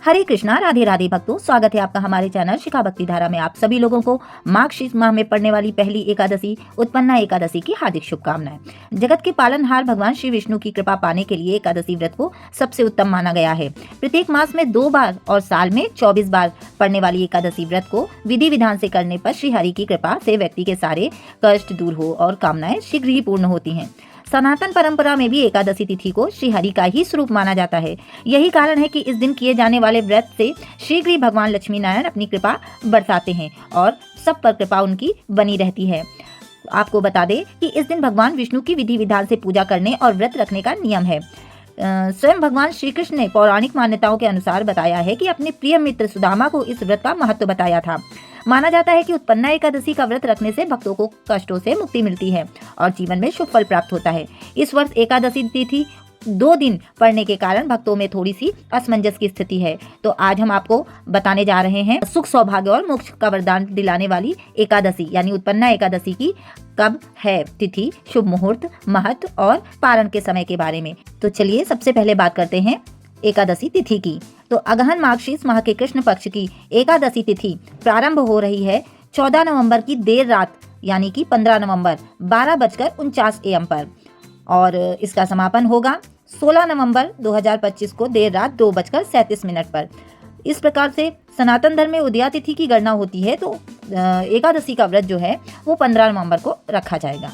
हरे कृष्णा, राधे राधे भक्तों, स्वागत है आपका हमारे चैनल शिखा भक्ति धारा में। आप सभी लोगों को मार्गशीर्ष माह में पड़ने वाली पहली एकादशी उत्पन्ना एकादशी की हार्दिक शुभकामनाएं। जगत के पालनहार भगवान श्री विष्णु की कृपा पाने के लिए एकादशी व्रत को सबसे उत्तम माना गया है। प्रत्येक मास में 2 बार और साल में 24 बार पड़ने वाली एकादशी व्रत को विधि विधान से करने पर श्री हरि की कृपा से व्यक्ति के सारे कष्ट दूर हो और कामनाएं शीघ्र ही पूर्ण होती हैं। सनातन परंपरा में भी एकादशी तिथि को श्री हरि का ही स्वरूप माना जाता है। यही कारण है कि इस दिन किए जाने वाले व्रत से शीघ्र ही भगवान लक्ष्मी नारायण अपनी कृपा बरसाते हैं और सब पर कृपा उनकी बनी रहती है। आपको बता दें कि इस दिन भगवान विष्णु की विधि विधान से पूजा करने और व्रत रखने का नियम है। स्वयं भगवान श्री कृष्ण ने पौराणिक मान्यताओं के अनुसार बताया है कि अपने प्रिय मित्र सुदामा को इस व्रत का महत्व बताया था। माना जाता है कि उत्पन्ना एकादशी का व्रत रखने से भक्तों को कष्टों से मुक्ति मिलती है और जीवन में शुभ फल प्राप्त होता है। इस वर्ष एकादशी तिथि 2 दिन पड़ने के कारण भक्तों में थोड़ी सी असमंजस की स्थिति है। तो आज हम आपको बताने जा रहे हैं सुख सौभाग्य और मोक्ष का वरदान दिलाने वाली एकादशी यानी उत्पन्ना एकादशी की कब है तिथि, शुभ मुहूर्त, महत्व और पारण के समय के बारे में। तो चलिए सबसे पहले बात करते हैं एकादशी तिथि की। तो अगहन मार्गशीर्ष माह के कृष्ण पक्ष की एकादशी तिथि प्रारंभ हो रही है 14 नवंबर की देर रात यानी कि 15 नवंबर 12:49 AM पर और इसका समापन होगा 16 नवंबर 2025 को देर रात 2:37 पर। इस प्रकार से सनातन धर्म में उदया तिथि की गणना होती है। तो एकादशी का व्रत जो है वो 15 नवंबर को रखा जाएगा।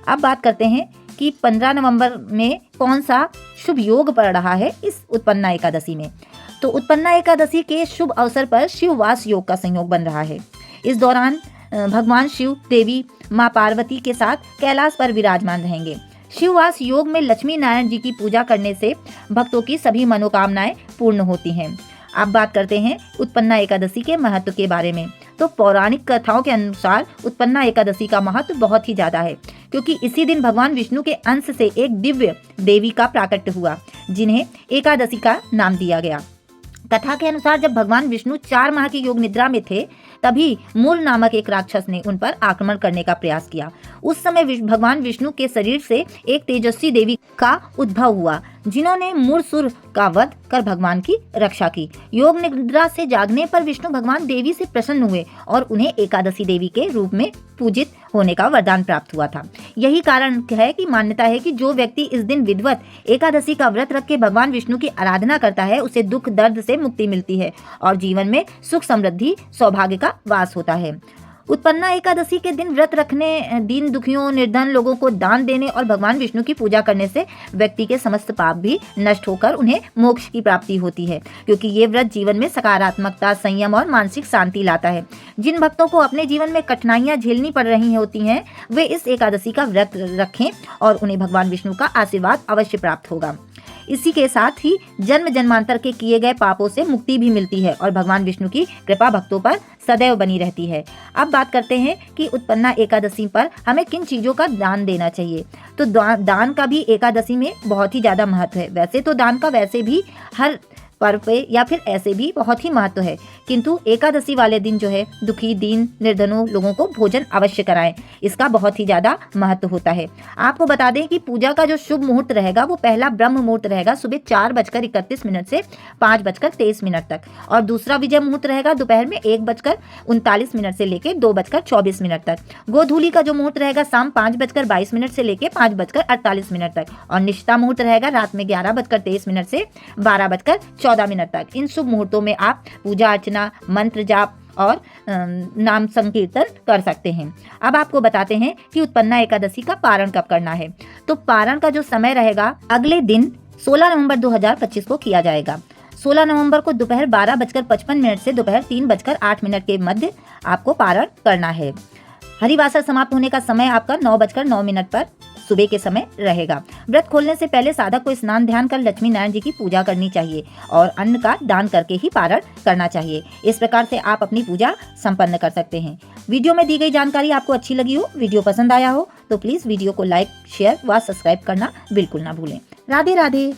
अब बात करते हैं कि 15 नवंबर में कौन सा शुभ योग पड़ रहा है इस उत्पन्ना एकादशी में। तो उत्पन्ना एकादशी के शुभ अवसर पर शिववास योग का संयोग बन रहा है। इस दौरान भगवान शिव देवी माँ पार्वती के साथ कैलाश पर विराजमान रहेंगे। शिववास योग में लक्ष्मी नारायण जी की पूजा करने से भक्तों की सभी मनोकामनाएं पूर्ण होती हैं। अब बात करते हैं उत्पन्ना एकादशी के महत्व के बारे में। तो पौराणिक कथाओं के अनुसार उत्पन्ना एकादशी का महत्व बहुत ही ज्यादा है, क्योंकि इसी दिन भगवान विष्णु के अंश से एक दिव्य देवी का प्राकट्य हुआ, जिन्हें एकादशी का नाम दिया गया। कथा के अनुसार जब भगवान विष्णु 4 माह की योग निद्रा में थे, तभी मूल नामक एक राक्षस ने उन पर आक्रमण करने का प्रयास किया। उस समय भगवान विष्णु के शरीर से एक तेजस्वी देवी का उद्भव हुआ, जिन्होंने मूरसुर का वध कर भगवान की रक्षा की। योग निद्रा से जागने पर विष्णु भगवान देवी से प्रसन्न हुए और उन्हें एकादशी देवी के रूप में पूजित होने का वरदान प्राप्त हुआ था। यही कारण है कि मान्यता है कि जो व्यक्ति इस दिन विधिवत एकादशी का व्रत रख के भगवान विष्णु की आराधना करता है, उसे दुख दर्द से मुक्ति मिलती है और जीवन में सुख समृद्धि सौभाग्य का वास होता है। उत्पन्ना एकादशी के दिन व्रत रखने, दीन दुखियों निर्धन लोगों को दान देने और भगवान विष्णु की पूजा करने से व्यक्ति के समस्त पाप भी नष्ट होकर उन्हें मोक्ष की प्राप्ति होती है, क्योंकि ये व्रत जीवन में सकारात्मकता, संयम और मानसिक शांति लाता है। जिन भक्तों को अपने जीवन में कठिनाइयां झेलनी पड़ रही होती हैं, वे इस एकादशी का व्रत रखें और उन्हें भगवान विष्णु का आशीर्वाद अवश्य प्राप्त होगा। इसी के साथ ही जन्म जन्मांतर के किए गए पापों से मुक्ति भी मिलती है और भगवान विष्णु की कृपा भक्तों पर सदैव बनी रहती है। अब बात करते हैं कि उत्पन्ना एकादशी पर हमें किन चीजों का दान देना चाहिए। तो दान का भी एकादशी में बहुत ही ज्यादा महत्व है। वैसे तो दान का वैसे भी हर पर्व पे या फिर ऐसे भी बहुत ही महत्व है, किंतु एकादशी वाले दिन जो है दुखी दीन निर्धनों लोगों को भोजन अवश्य कराएं, इसका बहुत ही ज्यादा महत्व होता है। आपको बता दें कि पूजा का जो शुभ मुहूर्त रहेगा वो पहला ब्रह्म मुहूर्त रहेगा सुबह 4:31 से 5:23 तक और दूसरा विजय मुहूर्त रहेगा दोपहर में 1:39 से लेकर 2:24 तक। गोधूली का जो मुहूर्त रहेगा शाम 5:22 से लेकर 5:48 तक और निष्ठा मुहूर्त रहेगा रात में 11:23 से 12:14 तक। इन शुभ मुहूर्तों में आप पूजा अर्चना, मंत्र जाप और नाम संकीर्तन कर सकते हैं। अब आपको बताते हैं कि उत्पन्ना एकादशी का पारण कब करना है। तो पारण का जो समय रहेगा अगले दिन 16 नवंबर 2025 को किया जाएगा। 16 नवंबर को दोपहर 12:55 से दोपहर 3:08 के मध्य आपको पारण करना है। हरिवासर समाप्त होने का समय आपका 9:09 पर सुबह के समय रहेगा। व्रत खोलने से पहले साधक को स्नान ध्यान कर लक्ष्मी नारायण जी की पूजा करनी चाहिए और अन्न का दान करके ही पारण करना चाहिए। इस प्रकार से आप अपनी पूजा संपन्न कर सकते हैं। वीडियो में दी गई जानकारी आपको अच्छी लगी हो, वीडियो पसंद आया हो तो प्लीज वीडियो को लाइक, शेयर व सब्सक्राइब करना बिल्कुल ना भूलें। राधे राधे।